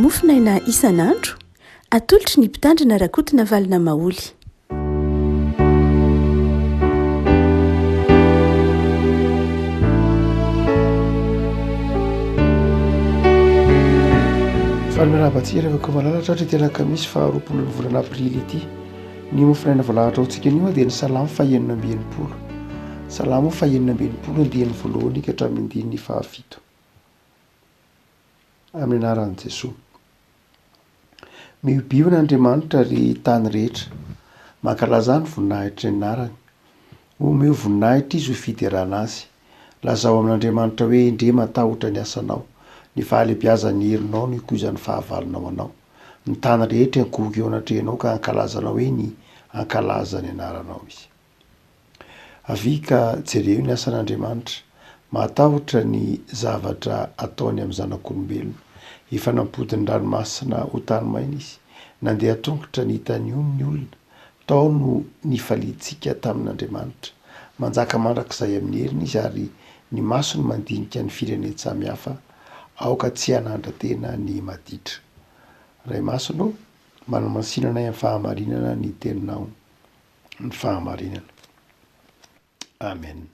mofinaina isan'andro atolotry ny mpitandrina rakotina valina maoly. Falmerabatsy rehefa komalalatra ohatra tena kamisy fa 20 volana aprily ity ny mofinaina voalahatra hotsika anio dia ny salamo fahenina amby enimpolo. Salamo fahenina amby enimpolo andiany voalohany ka hatramin'ny andininy fahafito amin'ny anaran'i Jesoa. Miobiona Andriamanitra ry tany rehetra, mankalaza ny voninahitra ny anarany. Omeo voninahitra izy ho fiderana azy. Lazao amin'Andriamanitra hoe indre matahotra ny asanao, ny fahalebiazan'ny herinao no ikoizan'ny fahavalonao anao. Ny tany rehetra ankohoka eo anatrehanao ka ankalazanao hoe ny ankalaza ny anaranao izy. Avika jereo ny asan'Andriamanitra, matahotra ny zavatra ataony amin'ny zanak'olombelona. Efa nampodiny ranomasina ho tany maina izy, nandeha tongotra ny hitany ny olona, tao no nifalitsika tamin'Andriamanitra. Manjaka mandrakizay amin'ny heriny izy ary ny masony mandinika ny fireneny samihafa, aoka tsy hanandra-tena ny maditra. Ray masonao, manamasinana amin'ny fahamarinana ny teninao, ny fahamarinana. Amen.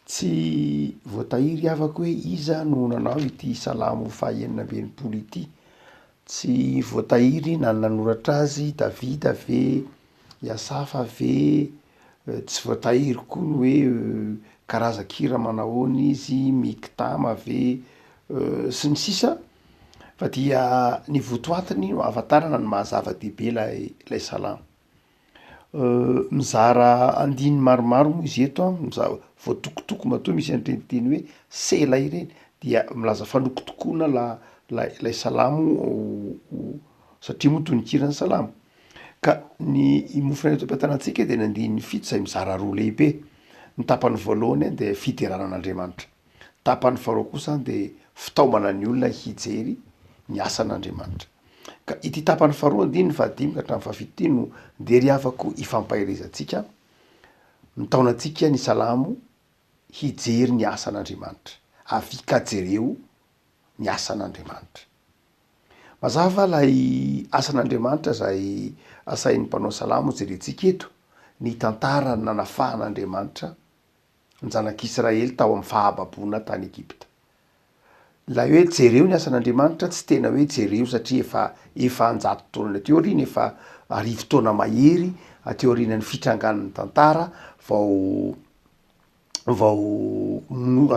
Tsy voatahiry avako hoe iza no nanao ity salamo fahenina amby enimpolo ity. Tsy voatahiry na nanoratra azy Davida ve, Iasafa ve, tsy voatahiry koa ny hoe karazan-kira manahoana izy, Mikitama ve, sy ny sisa, fa dia ny votoatiny no ahafantarana ny mahazava-dehibe ilay salamo. Mizara andiny maromaro moa izy eto, voatokotoko matoa misy an'ireny hoe sela ireny, dia milaza fanokotokoana ilay salamo satria moa tononkirana salamo. Ka ny mofinaina eto am-pitanantsika dia ny andininy fito izay mizara roa lehibe. Ny tapany voalohany dia fideranan'Andriamanitra. Tapany faharoa kosa dia fitaomana ny olona hijery ny asan'Andriamanitra. Ka ity tapany faharoa andininy fahadimy ka hatramin'ny fahafito ity no nderiavako ifampahirizantsika, mitaonantsika ny salamo hijery ny asan'Andriamanitra. Afika jereo ny asan'Andriamanitra. Mazava lay asan'Andriamanitra izay asain'ny mpanao salamo jerentsika eto, ny tantara nanafahan'Andriamanitra ny zanak'Israely tao amin'ny fahababoana tany Egipta. Ilay hoe jereo ny asan'Andriamanitra tsy tena hoe jereo satria efa anjato taona teo aoriana, efa arivo taona mahery ateo aorianan'ny fitrangan'ny tantara vao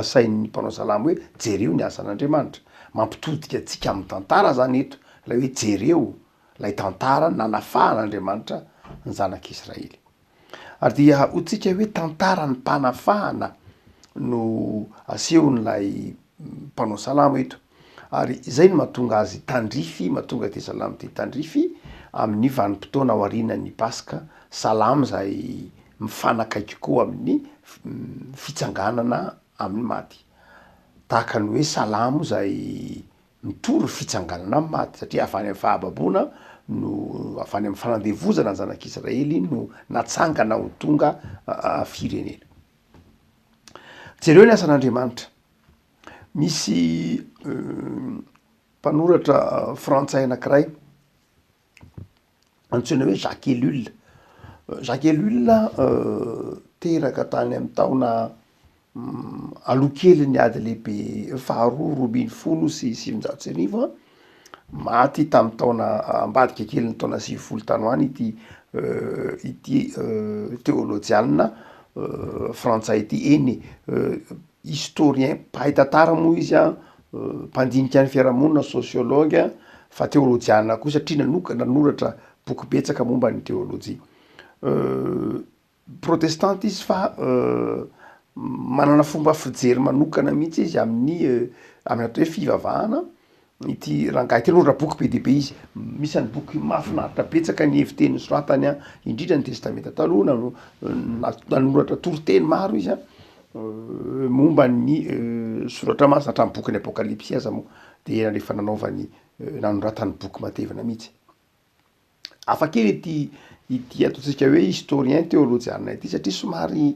asain'ny mpanao salamo hoe jereo ny asan'Andriamanitra. Mampitodika antsika amin'ny tantara zany eto, ilay hoe jereo ilay tantara nanafahan'Andriamanitra ny zanak'Israely. Ary dia hotsika hoe tantara ny mpanafahana no asehon'ilay mpanao salamo eto. Ary izay no mahatonga azy tandrify, mahatonga ty salamo ty tandrify amin'ny vanim-potoana aorianan'ny Paska, salamo izay mifanakaiky koa amin'ny fitsanganana amin'ny maty. Tahaka ny hoe salamo izay mitory fitsanganana amin'ny maty, satria avy any amin'ny fahababoana no avy any amin'ny fanandevozana ny zanak'Israely no natsangana ho tonga firenena. Jereo ny asan'Andriamanitra. Misy mpanoratra frantsay anankiray antsoina hoe Jacques Ellul. Jacques Ellul teraka tany amin'ny taona aloha kely ny ady lehibe faharoa roambin'ny folo sy sivinjato sy arivo, maty tamin'ny taona ambadika kely ny taona 90 tany ho any ity théologiana frantsay ity. Eny historien, mpahay tantara moa izy mpandinika ny fiarahamonina, sociologue, fa théologiana koa satria nanoratra boky betsaka momba ny théologie. Protestante izy fa manana fomba fijery manokana mihitsy izy amin'ny atao hoe fivavahana. Ity rangahy ity noratra boky be dehibe izy, misy ny boky mahafinaritra betsaka ny heviteny soratany, indrindra ny testamenta taloha, nanoratra toriteny maro izy momba ny soratra masina hatramin'ny boky ny apokalipsy aza moa, dia rehefa nanoratany boky matevina mihitsy. Hafakely ity ataontsika hoe historien théologiana ity satria somary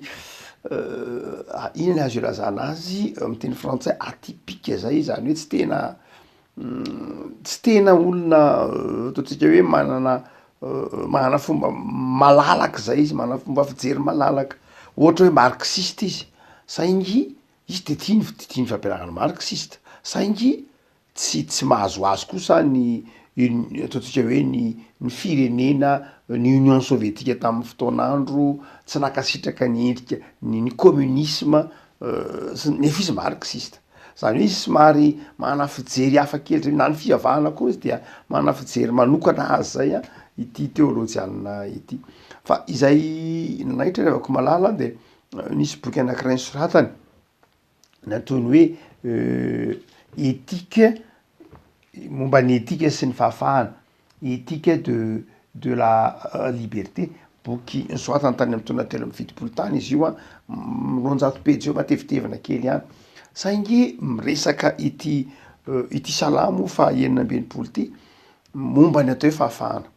inona azo ilazana azy amin'ny teny frantsay atipika zay, zany hoe tsy tena tsy tena olona ataontsika hoe manana fomba malalaka zay izy, manana fomba fijery malalaka, ohatra hoe marxiste izy, saingy izy de tiany fampianarana marxiste, saingy tsy mahazoazo kosa ny ataontsika hoe ny firenena ny Union Sovietika tamin'ny fotoan'andro tsy nankasitraka ny endrika ny communisme nefa izy marxiste. Zany hoe izy somary manana fijery hafa kely zay na ny fivavahana koa izy dia manana fijery manokana azy zay ity teolojiana ity. Fa izay nanaitra ravako malala de nisy boky anankiray nisoratany nantony hoe éthique, momba ny etika sy ny fahafahana, éthique de la liberté, boky nisoratany tany amin'ny taona telo amby fitopolo tany izy io roanjato pejy eo matevitevina kely ihany. Saingy miresaka ity salamo faha enina amby enimpolo ity momba ny atao hoe fahafahana.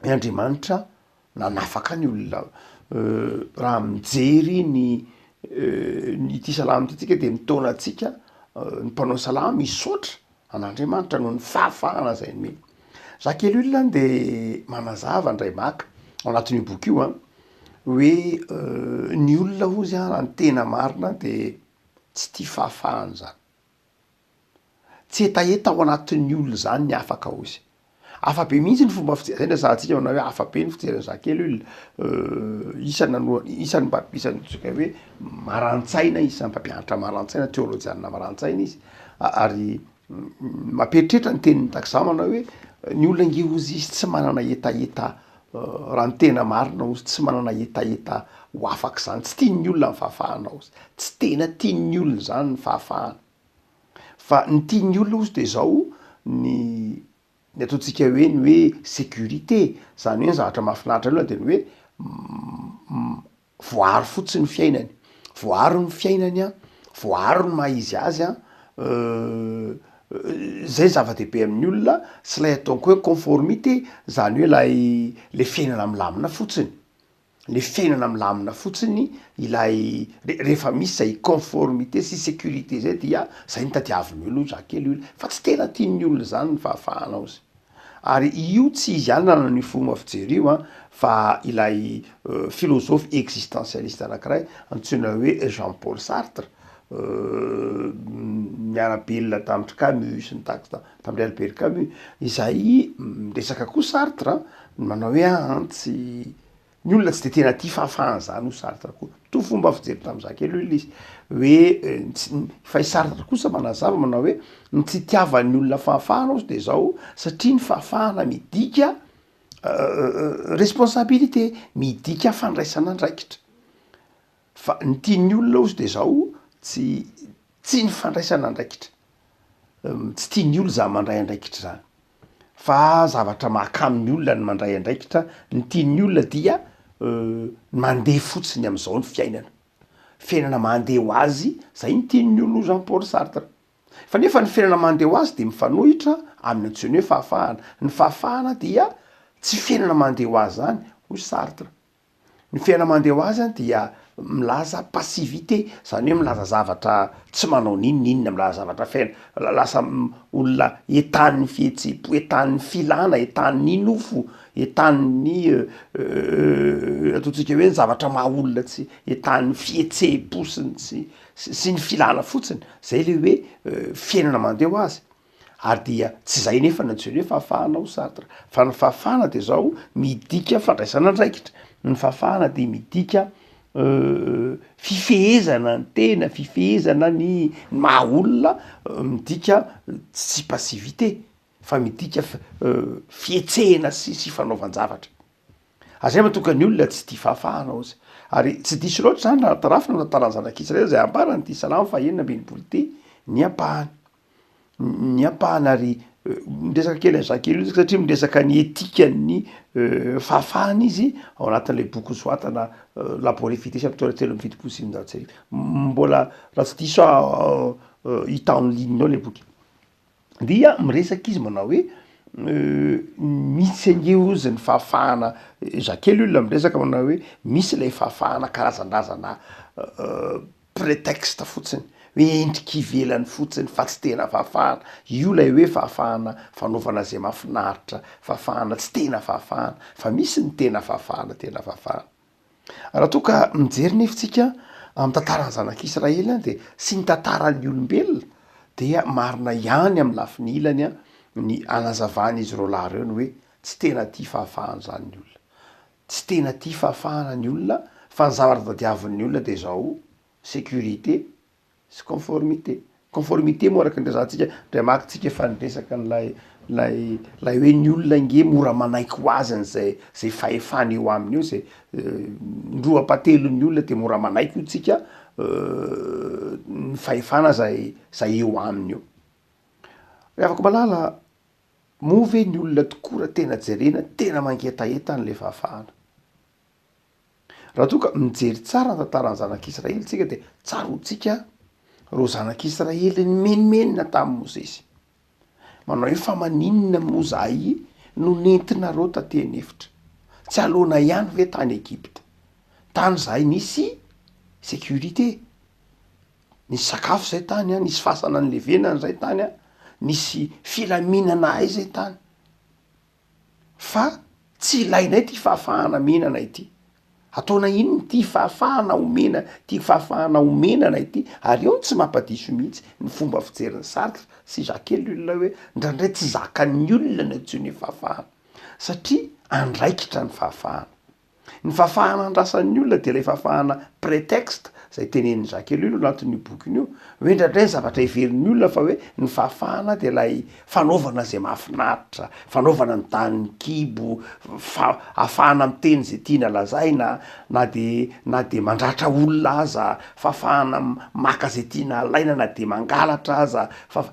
I Andriamanitra nanafaka ny olona raha mijery ny ity salamo ity tsika de mitona atsika ny mpanao salamo misaotra an'Andriamanitra noho ny fahafahana zay nomeny. Jacques Ellul de manazava ndray maka ao anatin'io boky io hoe ny olona hozy raha ny tena marina de tsy tia fahafahana zany. Tsy etaeta ao anatin'ny olona zany ny afaka hozy. Afabe mihitsy ny fomba fijery, zay no resahantsika manao hoe afabe ny fijery Jacques Ellul, isany tsika hoe marantsaina, isany mpampianatra marantsaina, teolojiana marantsaina izy, ary mamperitreritra ny teniny tahak'izao manao hoe ny olona nge hozy izy tsy manana etaeta raha ny tena marina hozy tsy manana etaeta ho afaka zany, tsy tian'ny olona ny fahafahana hozy, tsy tena tian'ny olona zany ny fahafahana. Fa ny tian'ny olona hozy de zao ny ataontsika hoe ny hoe sécurité, zany hoe ny zavatra mahafinaritra ny olona de ny hoe voary fotsiny fiainany, voary ny fiainany voary ny maha-izy azy zay zava-dehibe amin'ny olona, sy lay ataoko hoe conformité, zany hoe le fiainana milamina fotsiny. Le fiainana milamina fotsiny ilay rehefa misy zay conformité sy sécurité zay dia zay ny tadiavin'ny olona Jacques Ellul, fa tsy tena tian'ny olona zany ny fahafahana hozy. Ary io tsy izy ihany nanao ny fomba fijery io fa ilay philosophe existentialiste anankiray antsoina hoe Jean-Paul Sartre, miarabelona tamin'ny Camus sy ny tamin'ny Albert Camus, izay miresaka koa Sartre manao hoe tsy ny olona tsy de tena tia fahafahana zany ho Sartre koa, to fomba fijery tamin'ny Jacques Ellul izy hoe fa i Sartre kosa manazava manao hoe ny tsy itiavan'ny olona fahafahana hozy de zao satria ny fahafahana midika responsabilité, midika fandraisana andraikitra. Fa ny tian'ny olona hozy de zao tsy ny fandraisana andraikitra, tsy tian'ny olona zany mandray andraikitra zany, fa zavatra mahakamin'ny olona ny mandray andraikitra. Ny tian'ny olona dia mandeha fotsiny am'izao ny fiainana mandeha ho azy, zay ny tian'ny olona Jean-Paul Sartre. Fa nefa ny fiainana mandeha ho azy de mifanohitra amin'ny antsoiny hoe fahafahana. Ny fahafahana dia tsy fiainana mandeha ho azy zany hoy Sartre. Ny fiainana mandeha ho azy dia milaza passivité, zany hoe milaza zavatra tsy manao ninona, milaza zavatra lasa olona etan'ny fihetsem-po, etan'ny filana, etan'ny nofo, etan'ny ataontsika hoe ny zavatra maha olona tsy etan'ny fihetsem-po sy ny filana fotsiny, zay le hoe fiainana mandeha ho azy. Ary dia tsy zay nefa ny antsoina hoe fahafahana ho Sartre, fa ny fahafahana de zao midika fandraisana andraikitra, ny fahafahana de midika fifehezana ny tena, fifehezana ny maha olona, midika tsy passivité fa midika fietsehana sy fanaovan-javatra. Zay mahatonga ny olona tsy tia fahafahana hozy. Ary tsy diso loatra zany raha tarafina na taran'ny zanak'Israely zay ambarany ity salamo faha enina amby enimpolo ity, ny ampahany ary miresaka kely any Jacques Ellul satria miresaka ny etikany fahafahana izy ao anatin'le boky soatana La bonne vitesse amin'ny taona telo amby fitopolo sy sivinjato sy arivo. Mbola raha tsy diso hita en ligne ao le boky. Dia miresaka izy manao hoe misy ange ozy ny fahafahana, Jacques Ellul miresaka manao hoe misy lay fahafahana karazan-drazana prétexte fotsiny, hoe endriky ivelany fotsiny fa tsy tena fahafahana. Io lay hoe fahafahana fanaovana zay mahafinaritra, fahafahana tsy tena fahafahana, fa misy ny tena fahafahana, tena fahafahana. Raha toa ka mijery nefitsika amin'ny tantarany zanak'Israely any de sy ny tantaran'ny olombelona dia marina ihany amin'ny lafiny ilany a ny anazavany izy reo lahy reo ny hoe tsy tena tia fahafahana zany ny olona, tsy tena tia fahafahana ny olona, fa ny zavatra tadiavin'ny olona de zao sécurité sy conformité. Conformité moa araka ndrazantsika ndray makitsika efa niresaka lay hoe ny olona nge mora manaiky ho azy zay fahefany eo aminy io, zay ndroapatelon'ny olona de mora manaiky ho tsika ny fahefana zay eo aminy io. Afaka malala move ny olona tokoa raha tena jerena, tena mangetaeta an'le fahafahana. Raha toa ka mijery tsara ny tantarany zanak'Israely tsika de tsarotsika ro zanak'Israely ny menimenina tamin'ny Mozesy. Manao hoe fa maninona moa zahay no nentinareo tatenefitra? Tsy alona ihany ve tany Egypta? Tany zahay nisy sécurité, nisy sakafo zay tany a, nisy fasana ny levenany zay tany a, nisy filaminana ay zay tany. Fa tsy ilainay ty fahafahana menana ity. Ataona inony ty fahafahana omena, ty fahafahana omenana ity, ary eo tsy mampadiso mihitsy ny fomba fijerin'ny Sartre sy Jacques Ellul hoe ndraindray tsy zakan'ny olona ny antsoiny hoe fahafahana, satria andraikitra ny fahafahana. Ny fahafahana andrasan'ny olona de lay fahafahana prétexte zay tenenin'ny Jacques Ellul anatin'io bokiny io, hoe ndraindray zavatra iverin'ny olona fa hoe ny fahafahana de lay fanaovana zay mahafinaritra, fanaovana ny danin'ny kibo, ahafahana miteny zay tiana lazay na de mandratra olona aza, fahafahana maka zay tiana alaina na de mangalatra aza,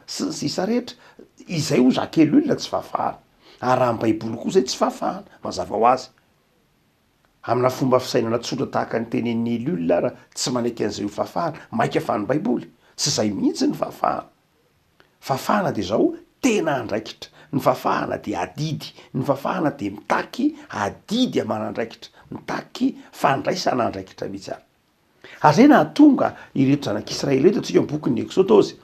sy sisa rehetra. Izay ho Jacques Ellul tsy fahafahana. Ary raha am-baiboly kosa tsy fahafahana, mazava ho azy. Amina fomba fisainana tsotra tahaka ny tenen'ny Ellul ara tsy manaiky an'izay ho fahafahana, maika fa ny baiboly, tsy zay mihitsy ny fahafahana. Fahafahana de zao tena andraikitra, ny fahafahana de adidy, ny fahafahana de mitaky adidy aman'andraikitra, mitaky fandraisana andraikitra mihitsy ary. Ary zay nahatonga ireto zanak'Israely reto atsika bokin'ny Exodose,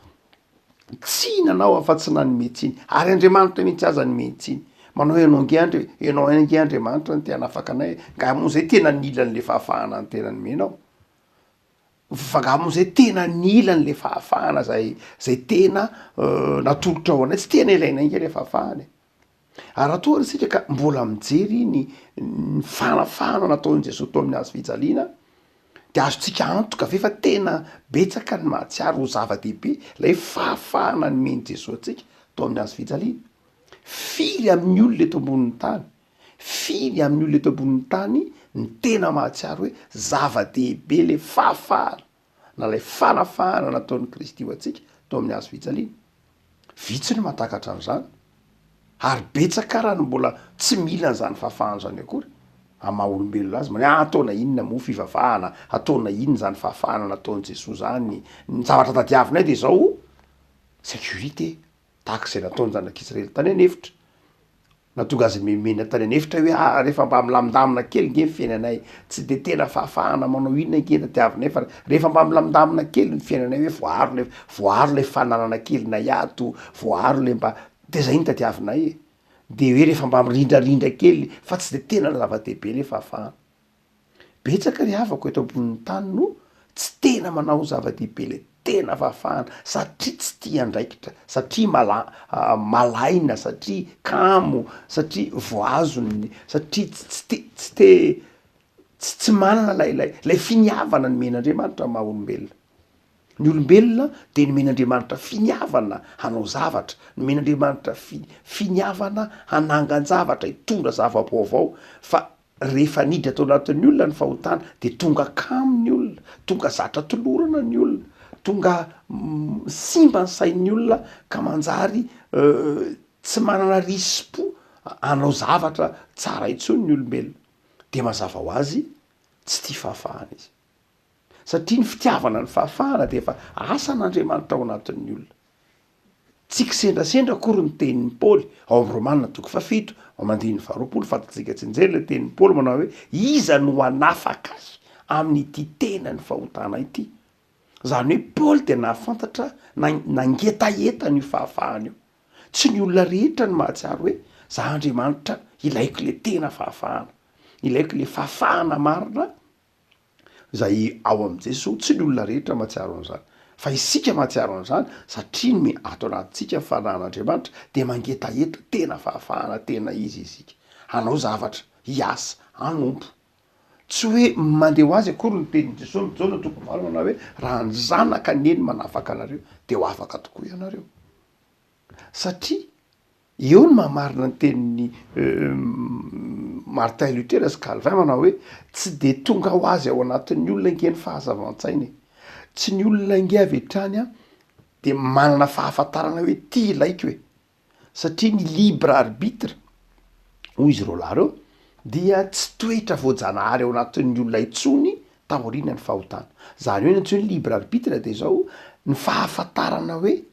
tsy nanao afa-tsy nanome tsiny, ary Andriamanitra mihitsy aza nome tsiny. Manao ianao nge Andriamanitra ny tena afaka anay, nga moa zay tena nila an'le fahafahana ny tena nomenao. Fa nga moa zay tena nila an'le fahafahana zay tena natolotra ao anay, tsy tena ilainay nge le fahafahana. Ary raha toa isika ka mbola mijery ny fanafahana nataon'i Jesosy tao amin'ny hazo fijaliana, de azotsika antoka ve fa tena betsaka ny mahatsiaro ho zava-dehibe lay fahafahana nomeny Jesosy atsika tao amin'ny hazo fijaliana. Firy amin'ny olona eto ambonin'ny tany, firy amin'ny olona eto ambonin'ny tany ny tena mahatsiaro hoe zava-dehibe le fahafahana na lay fanafahana nataon'ny Kristy ho antsika tao amin'ny hazo fijaliana. Vitsy no mahatakatra an'izany, ary betsaka raha no mbola tsy mila an'izany fahafahana zany akory. Amaha olombelona azy mane ataona inona moa fivavahana, ataona inona zany fahafahana nataon'i Jesosy zany, ny zavatra tadiavinay de zao sécurité, tahaka izay nataony zanak'Israely tany anefitra. Natonga azy memena tany anefitra hoe rehefa mba milamindamina kely nge ny fiainanay, tsy de tena fahafahana manao inona nge tadiavinay, fa rehefa mba milamindamina kely ny fiainanay hoe voaro le fananana kely na hiato, voaro le mba de zay ny tadiavinay e. De hoe rehefa mba mirindrarindra kely fa tsy de tena zava-dehibe le fahafahana. Betsaka ry havako eto ambonin'ny tany no tsy tena manao zava-dehibe le tena fahafahana, satria tsy tia andraikitra, satria malaina, satria kamo, satria voazony, satria tsy manana lay finiavana nomen'Andriamanitra maha olombelona. Ny olombelona de nomen'Andriamanitra finiavana hanao zavatra, nomen'Andriamanitra finiavana hanangan-javatra, hitondra zava-baovao, fa rehefa niditra tao anatin'ny olona ny fahotana de tonga kamo ny olona, tonga zatra tolorana ny olona, tonga simba ny sain'ny olona ka manjary tsy manana rispo hanao zavatra tsara intsony ny olombelona. De mazava ho azy tsy tia fahafahana izy, satria ny fitiavana ny fahafahana de efa asan'Andriamanitra ao anatin'ny olona. Tsy kisendrasendra akory ny tenin'ny Paoly ao amin'ny Romanina 7 ao mandinin'ny 20 fantatsika tsy njery le tenin'ny Paoly manao hoe iza no hanafaka azy amin'ny ity tena ny fahotana ity. zany hoe paoly de nahafantatra nangetaeta ny fahafahana io tsy ny olona rehetra ny mahatsiaro hoe za Andriamanitra ilaiko le tena fahafahana, ilaiko le fahafahana marina zay ao am' Jesosy. Tsy ny olona rehetra mahatsiaro an'zany fa isika mahatsiaro an'zany satria ny ato anatintsika fanahin'Andriamanitra de mangetaeta tena fahafahana tena izy isika hanao zavatra hiasa hanompo. Tsy hoe mandeha ho azy akory ny tenin'i Jesosy mijaona toko valo manao hoe raha ny zanaka neny manafaka anareo de ho afaka tokoa ianareo, satria eo ny mahamarina ny tenin'ny Martin Luther sy Calvin manao hoe tsy de tonga ho azy ao anatin'ny olona nge ny fahazavan-tsainy, tsy ny olona nge avy hatrany a de manana fahafantarana hoe ty ilaiko hoe, satria ny libre arbitre hoy izy reo lahy reo dia tsy toetra voajanahary ao anatin'ny olona intsony taoriana ny fahotana. Zany hoe nantsony libre arbitre de zao ny fahafantarana hoe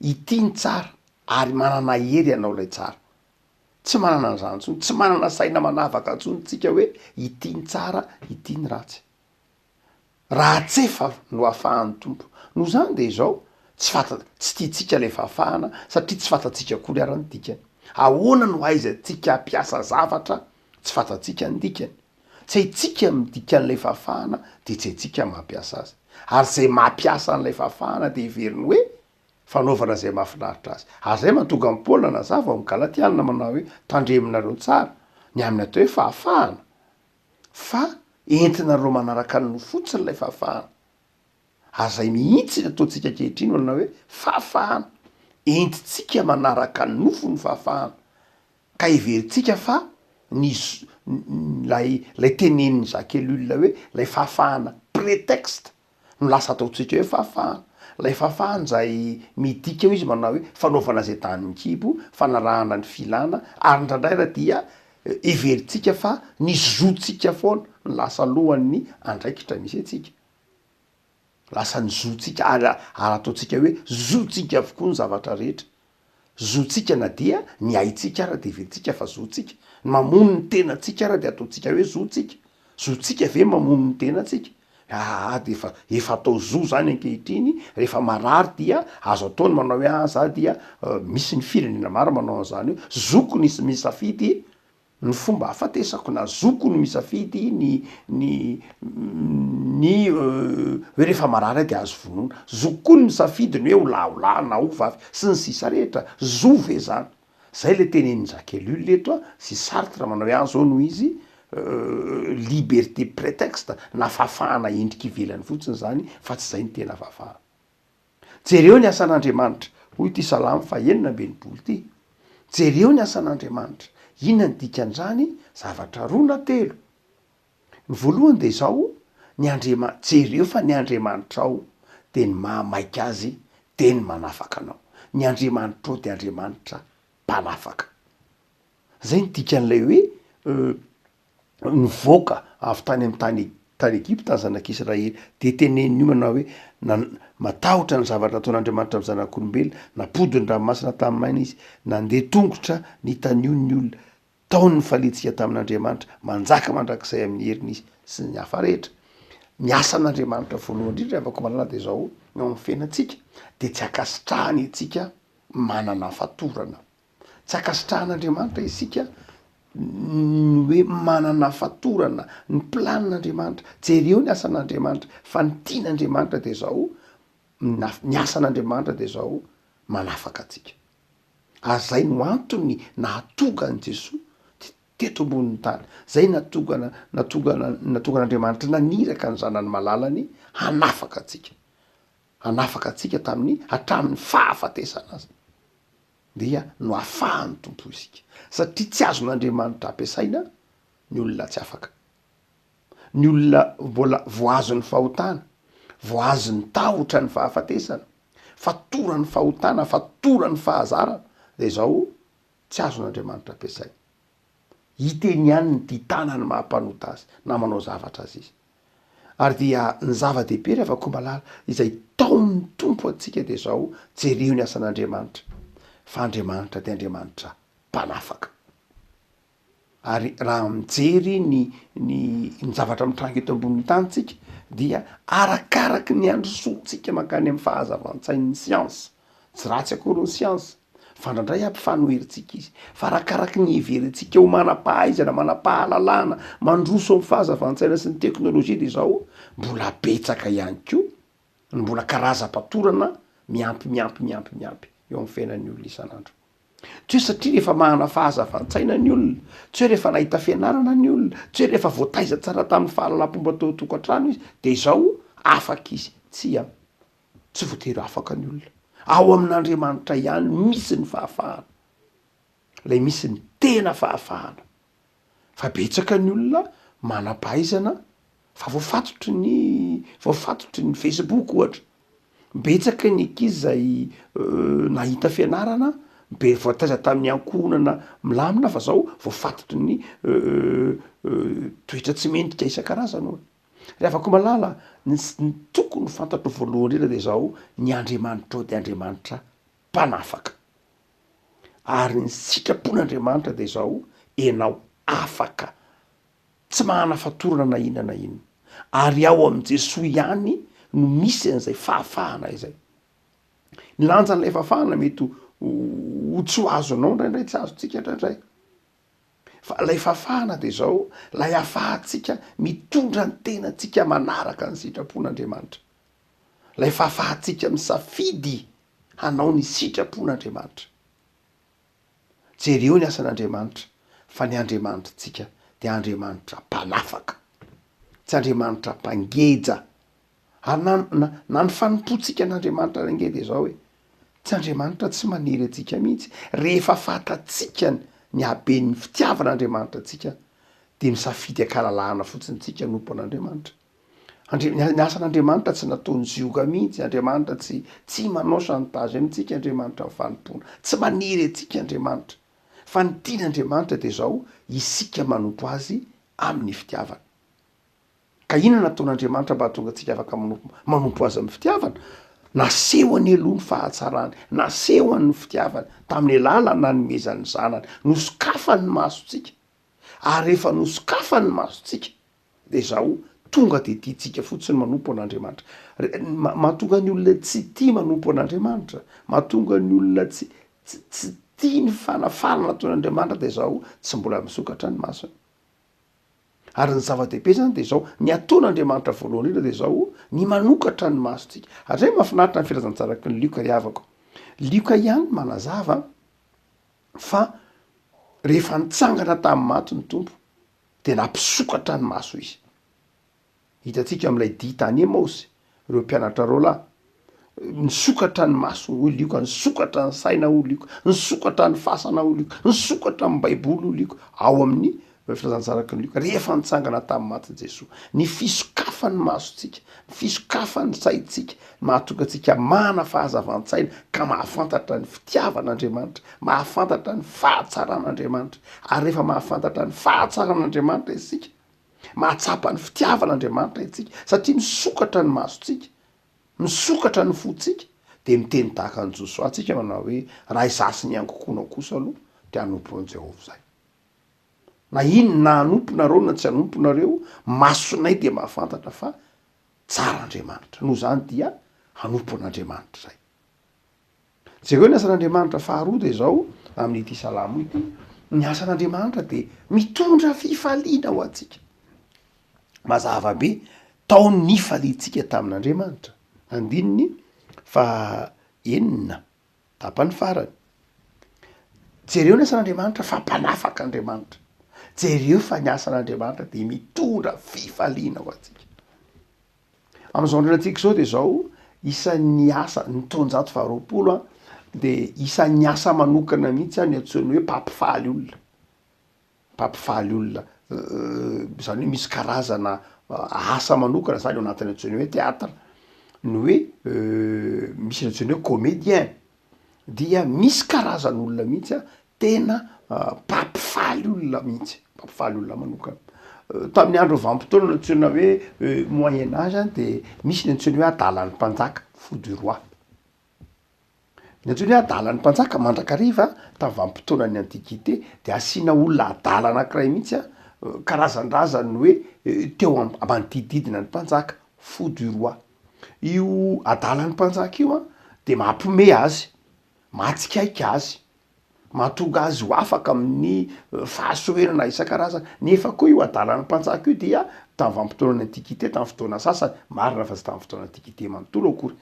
ity ny tsara ary manana hery ianao lay tsara, tsy manana an'zany ntsony, tsy manana saina manavaka ntsony tsika hoe ity ny tsara ity ny ratsy, raha tsefa no ahafahan'ny tompo. Noho zany de zao tsy tiatsika le fahafahana satria tsy fantatsika akory ara ny dikany. Ahoana no aizantsika ampiasa zavatra tsy fantatsika ny dikany, tsy haitsika midika an'lay fahafahana de tsy haitsika mampiasa azy, ary zay mampiasa an'lay fahafahana de heveriny hoe fanaovana zay mahafinaritra azy. Ary zay mahatonga am' Paola nazava am' Galatianina manao hoe tandreminareo tsara ny amin'ny atao hoe fahafahana fa entinareo manaraka ny fotsiny lay fahafahana. Ary zay mihitsy ataontsika ankehitriny olona hoe fahafahana entitsika manaraka ny nofo ny fahafahana, ka heverintsika fa lay tenenin'ny Jacques Ellul hoe lay fahafahana prétexte no lasa ataontsika hoe fahafahana. Lay fahafahana zay midika ho izy manao hoe fanaovana zay tany mikibo, fanarahana ny filana, ary ndraindray dia heverintsika fa ny zotsika foana ny lasa lohan'ny andraikitra misy atsika, lasa ny zotsika ary ataontsika hoe zotsika avokoa ny zavatra rehetra. Zotsika na dia ny haitsika ara de heverintsika fa zotsika, mamono ny tenatsika ara de ataontsika hoe zotsika, zotsika ve mamono ny tenatsika. De efa atao zo zany ankehitriny, rehefa marary dia azo ataony manao hoe za dia misy ny firenena maro manao an'zany hoe zoko ny misafidy ny fomba hafatesako, na zoko ny misafidy ny hoe rehefa marary de azo vonoina, zoko koa ny misafidy ny hoe ho laholany na ho vavy sy ny sisa rehetra, zo ve zany. Zay le tenenin'ny Jacques Ellul leto sy Sartre manao hoe zao no izy liberté prétexte na fahafahana endriky ivelany fotsiny zany fa tsy zay ny tena fahafahana. Jereo ny asan'Andriamanitra, hoy ty Salamo 1:9 jereo ny asan'Andriamanitra, inona ny dikan'zany? Zavatra roa na telo. Ny voalohany de zao jereo fa ny Andriamanitra ao de ny mahamaika azy de ny manafaka anao. Ny Andriamanitra ao de Andriamanitra mpanafaka. Zay ny dikan'lay hoe nivoaka avy tany amy tany Egypta ny zanak'Israely de teneniny io manao hoe matahotra ny zavatra nataon'Andriamanitra amy zanak'olombelona, napody ny ranomasina tamin'aina izy, nandeha tongotra nitanion'ny olona, taony ny faletsika tamin'Andriamanitra, manjaka mandrakizay amin'ny herin'izy sy ny hafa rehetra. Ny asan'Andriamanitra voalohany indrindra afaka malala de zao eo amin'ny fiainantsika de tsy akasitrahany itsika manana fatorana, tsy akasitrahan'Andriamanitra isika hoe manana fatorana ny planin'Andriamanitra. Jereo ny asan'Andriamanitra, fa ny tian'Andriamanitra de zao ny asan'Andriamanitra de zao manafaka atsika. Ary zay no antony nahatonga an' Jesosy teto ambonin'ny tany, zay natongan'Andriamanitra naniraka ny zanany malalany hanafaka atsika hatramin'ny fahafatesana azy dia no ahafahan'ny tompo isika, satria tsy azon'Andriamanitra ampiasaina ny olona tsy afaka, ny olona mbola voazon'ny fahotana, voazon'ny tahotra ny fahafatesana, fatorany fahotana, fatorany fahazarana de zao tsy azon'Andriamanitra ampiasaina. Hiteny ihany ny ditanany mahampanota azy na manao zavatra azy izy. Ary dia ny zava-dehibe rehefa koa malala izay taon'ny tompo atsika de zao jereo ny asan'Andriamanitra, fa Andriamanitra de Andriamanitra mpanafaka. ary raha mijery ny zavatra mitrango eto ambonin'ny tanytsika dia arakaraky ny androsoantsika mankany amin'ny fahazavan-tsain'ny siansa tsy ratsy akory ny siansa fandrandray ampifanoheritsika izy fa arakaraky ny heverentsika ho manam-pahaizana manam-pahalalana mandroso amin'ny fahazavan-tsaina sy ny teknôlôjia de zao mbola betsaka ihany ko ny mbola karaza-patorana miampy eo amin'ny fiainan'ny olona isan'andro tsy hoe satria rehefa mahana fahazavan-tsaina ny olona tsy hoe rehefa nahita fianarana ny olona tsy hoe rehefa voataiza tsara tamin'ny fahalalam-pomba tao tokantrano izy de zao afaka izy tsy voatery afaka ny olona ao amin'Andriamanitra ihany misy ny fahafahana lay misy ny tena fahafahana fa betsaka ny olona manam-pahaizana fa voafatotry ny Facebook ohatra betsaka ny ankizy zay nahita fianarana be voataiza tamin'ny ankohonana milamina fa zao voafatotry ny toetra tsy mendrika isan-karazany oa rehefa ko malala ny tokony fantatro voalohany indrindra de zao ny Andriamanitra ao de Andriamanitra mpanafaka ary ny sitrapon'Andriamanitra de zao enao afaka tsy mahana fatorana na inona na inona ary ao am' Jesoa ihany no misy an'izay fahafahana izay ny lanjan'lay fahafahana mety ho tsy ho azonao ndraindray tsy azotsika ndraindray fa lay fahafahana de zao lay ahafahantsika mitondra ny tenatsika manaraka ny sitrapon'Andriamanitra lay fahafahantsika misafidy hanao ny sitrapon'Andriamanitra jereo ny asan'Andriamanitra fa ny Andriamanitritsika de Andriamanitra mpanafaka tsy Andriamanitra mpangeja ary na ny fanompotsika n'Andriamanitra range de zao hoe tsy Andriamanitra tsy maniry atsika mihitsy rehefa fatatsika ny haben'ny fitiavan'Andriamanitra atsika de misafidy akalalahana fotsiny tsika nompo an'Andriamanitra ny asan'Andriamanitra tsy nataony zioka mihitsy Andriamanitra tsy manao chantage amitsika Andriamanitra mifanompona tsy maniry atsika Andriamanitra fa ny tian'Andriamanitra de zao isika manompo azy amin'ny fitiavana ka inona nataon'Andriamanitra mba hatonga atsika afaka manompo azy amin'ny fitiavana nasehoany aloha ny fahatsarany nasehoany fitiavany tamin'ny lalana nomezan'ny zanany nosokafany masotsika ary rehefa nosokafany masotsika de zao tonga de tiatsika fotsiny manompo an'Andriamanitra mahatonga ny olona tsy tia manompo an'Andriamanitra mahatonga ny olona tsy tia ny fanafana nataon'Andriamanitra de zao tsy mbola misokatra ny masony ary ny zava-dehibe zany de zao ny ataon'Andriamanitra voalohany indrindra de zao ny manokatra ny masontsika hatray mahafinaritra ny firazantsaraky ny lioka ry havako lioka ihany manazava fa rehefa nitsangana tamin'ny maty ny tompo de nampisokatra ny maso izy hitatsika am'lay ditany Emaosy ireo mpianatra roalahy nisokatra ny maso ho lioka nisokatra ny saina ho lioka nisokatra ny fasana ho lioka nisokatra amin'ny baiboly ho lioka ao amin'ny firazantsaraky ny lioka rehefa nitsangana tamin'ny maty Jesoa ny fisokafany masotsika ny fisokafany saitsika mahatonga atsika mana fahazavan-tsaina ka mahafantatra ny fitiavan'Andriamanitra mahafantatra ny fahatsaran'Andriamanitra ary rehefa mahafantatra ny fahatsaran'Andriamanitra isika mahatsapa ny fitiavan'Andriamanitra itsika satria misokatra ny masotsika misokatra ny fotsika de miteny tahaka ny Josoa tsika manao hoe raha izasy ny angokonao kosa aloha de hanompo an' Jehovah zay na ino na hanomponareo na tsy hanomponareo masonay de mahafantatra fa tsara Andriamanitra noho zany dia hanompo an'Andriamanitra zay jereo ny asan'Andriamanitra faharoa de zao amin'ity salamo ity ny asan'Andriamanitra de mitondra fifaliana ho atsika mazava be tao ny faliantsika tamin'Andriamanitra andininy fa enina tapany farany jereo ny asan'Andriamanitra fa mpanafaka Andriamanitra jereo fa ny asan'Andriamanitra de mitondra fifaliana ho atsika am'izao andrenatsika zao de zao isan'ny asa ny taonjato faharoapolo de isan'ny asa manokana mihitsy any antsoiny hoe mpampifaly olona mpampifaly olona zany hoe misy karazana asa manokana zany ao anatin'ny antsoiny hoe teatra ny hoe misy antsoiny hoe comédien dia misy karazan'olona mihitsy tena mpampifaly olona mihitsy mpampifaly olona manokana tamin'ny andro vanim-potoana no antsoina hoe moyen âge de misy ny antsoiny hoe adalan'ny mpanjaka fou du roi ny antsoiny hoe adalan'ny mpanjaka mandrakariva tamin'vanim-potoanany antikité de asiana olona adala anankiray mihitsy a karazan-drazany hoe teo manodidididina ny mpanjaka fou du roi. Io adalan'ny mpanjaka io a de mampiomehy azy, mahatsikaiky azy, mahatonga azy ho afaka amin'ny fahasoenana isan-karazany. Nefa koa io adalan'ny mpanjaka io dia tamin'ny vanim-potoanany antikité, tamin'ny fotoana sasany marina fa tsy tamin'ny fotoana antikité manontolo akory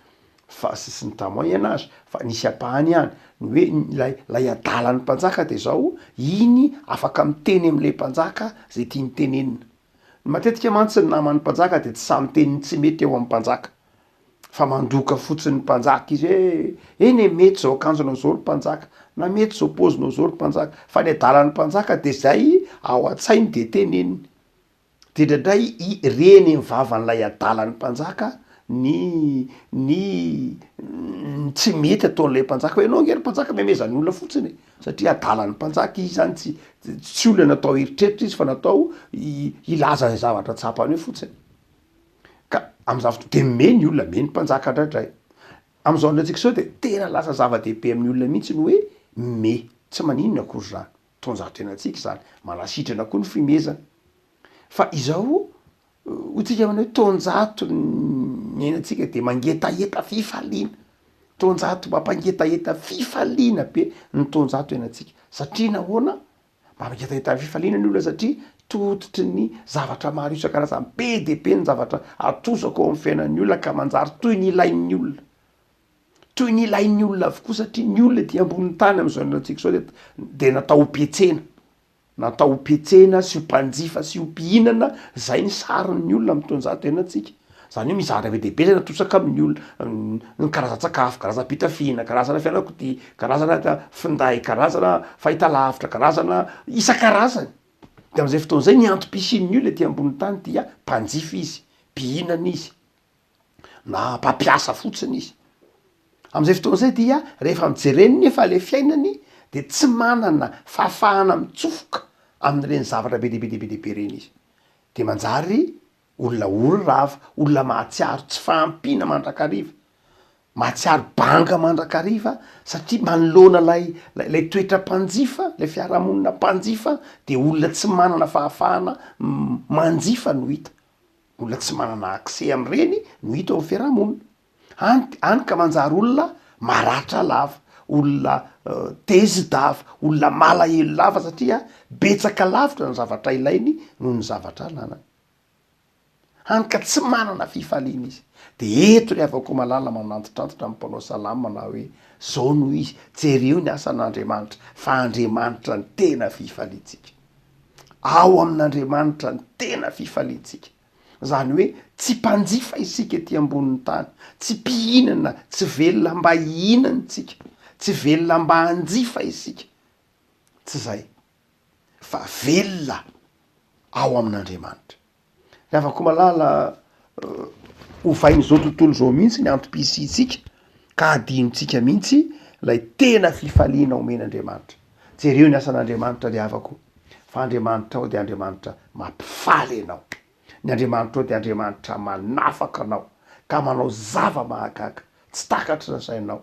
fa sy ny tamin'ny moyen âge fa nisy apahany ihany ny hoe lay adalan'ny mpanjaka de zao iny afaka miteny am'le mpanjaka zay tiany tenenina. Matetika mantsy ny naman'ny mpanjaka de tsy samy teniny tsy mety eo amin'ny mpanjaka fa mandoka fotsiny ny mpanjaka izy hoe eny mety zao akanjonao zao ry mpanjaka na mety zao paozinao zao ry mpanjaka fa ny adalan'ny mpanjaka de zay ao an-tsainy de teneniny de ndraindray reny mivavan'lay adalan'ny mpanjaka ny tsy mety ataon'lay mpanjaka hoe anao nge ry mpanjaka memezany olona fotsiny satria adalan'ny mpanjaka izy zany tsy olona natao eritreritra izy fa natao ilaza zay zavatra tsapany hoe fotsiny ka am'za de meny olona meny mpanjaka ndraindray am'zao ndratsika zao de tena lasa zava-dehibe amin'ny olona mihitsy ny hoe me tsy maninona akory zany tonjatenantsika zany manasitrana koa ny fimezana fa izao hotsika mana hoe tonjato ny ainantsika de mangetaeta fifaliana tonjato mampangetaeta fifaliana be ny tonjato ainantsika satria nahoana mba mangetaeta fifaliana ny olona satria tototry ny zavatra maro isan-karazany be de be ny zavatra atosako ao amin'ny fiainan'ny olona ka manjary toy ny ilain'ny olona toy ny ilain'ny olona avokoa satria ny olona dia amboniny tany am'zao ainantsika zao de natao hopietsena natao hopietsena sy hompanjifa sy hompihinana zay ny sarin'ny olona mitonjato ainantsika zany hoe mizara be dehibe zay natosaka amin'ny olona ny karazan-tsakafo, karazam-pitafina, karazana fianakody, karazana finday, karazana fahitalavitra, karazana isan-karazany de am'izay fotoan'zay ny antom-pisian'ny olona ty ambony tany dia mpanjifa izy, mpihinana izy na mpampiasa fotsiny izy. Am'izay fotoan'zay dia rehefa mijereny nefa le fiainany de tsy manana fahafahana mitsofoka amin'ireny zavatra be dehibe reny izy de manjary olona ory rava, olona mahatsiaro tsy fahampiana mandrakariva, mahatsiaro banga mandrakariva satria manoloana lay toetra mpanjifa, lay fiarahamonina mpanjifa de olona tsy manana fahafahana manjifa no hita, olona tsy manana accès am'ireny no hita ao amin'ny fiarahamonina. Any ka manjary olona maratra lava, olona tezidava, olona malahelo lava satria betsaka lavitra ny zavatra ilainy noho ny zavatra ananany. Hany ka tsy manana fifaliana izy de eto ry avako malala manantitrantitra amin'ny mpanao salama na hoe zao no izy jereo ny asan'Andriamanitra fa Andriamanitra ny tena fifaliantsika ao amin'Andriamanitra ny tena fifaliantsika zany hoe tsy mpanjifa isika ety ambonin'ny tany, tsy mpihinana, tsy velona mba hihinantsika, tsy velona mba hanjifa isika, tsy zay fa velona ao amin'Andriamanitra. Afako malala hovain'izao tontolo zao mihitsy ny antom-pisitsika ka adinontsika mihitsy lay tena fifaliana omen'Andriamanitra. Jereo ny asan'Andriamanitra ry havako fa Andriamanitra ao de Andriamanitra mampifaly anao, ny Andriamanitra ao de Andriamanitra manafaka anao ka manao zava-mahagaga tsy takatra ny sainao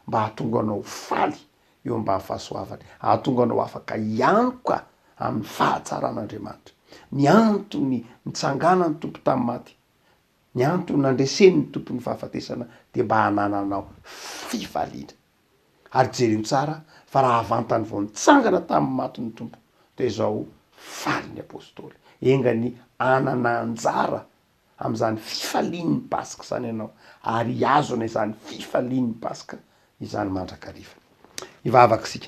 mba hahatonga anao faly eo mba fahasoavany, hahatonga anao afaka iantoka amin'ny fahatsaran'Andriamanitra. Ny antony nitsangana ny tompo tamin'ny maty, ny antony nandreseny ny tompo ny fahafatesana de mba hanananao fifaliana. Ary jereo tsara fa raha avantany vao nitsangana tamin'ny maty ny tompo de zao faly ny apôstôly engany anana anjara am'izany fifalian'ny pasika zany ianao ary azona izany fifalian'ny pasika izany mandrakariva. Ivavaka sika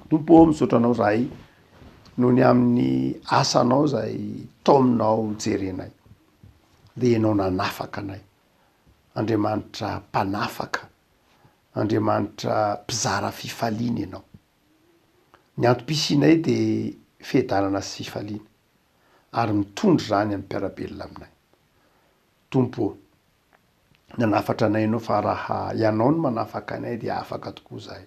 tompo misaotra anao zahay noho ny amin'ny asanao zay taominao jerenay de ianao nanafaka anay, Andriamanitra mpanafaka, Andriamanitra mpizara fifaliana ianao. Ny antom-pisianay de fiadanana sy fifaliana ary mitondry zany amin'ny mpiarabelona aminay. Tompo nanafatra anay ianao fa raha ianao no manafaka anay de afaka tokoa zahay.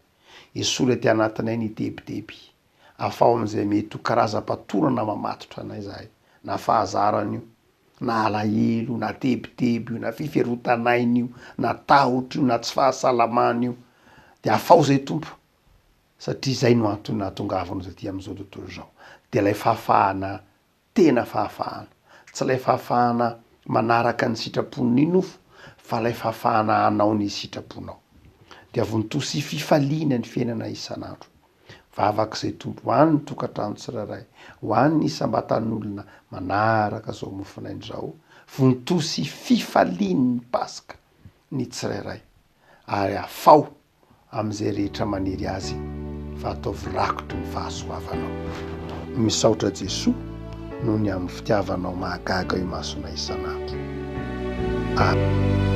Esola ty anatinay ny debideby afao am'izay mety ho karazam-patorana mamatotra anay zahay, na fahazarana io, na alahelo, na tebiteby io, na fifiarotan'aina io, na tahotry io, na tsy fahasalamana io, de afao zay tompo satria zay no antony nahatongavanao zaty am'izao tontolo zao de lay fahafahana tena fahafahana tsy lay fahafahana manaraka ny sitrapon'ny nofo fa lay fahafahana anao ny sitraponao de avontosy fifaliana ny fiainana isan'andro vavak'izay tompo hoan'ny tokantrano tsirairay hoan'ny isam-batan'olona manaraka zao mofinainy zao vontosy fifaliany pasika ny tsirairay ary afao am'izay rehetra maniry azy fa ataovy rakotry ny fahasoavanao misaotra Jesoa noho ny amin'ny fitiavanao mahagaga io masona isan'andro. Amen.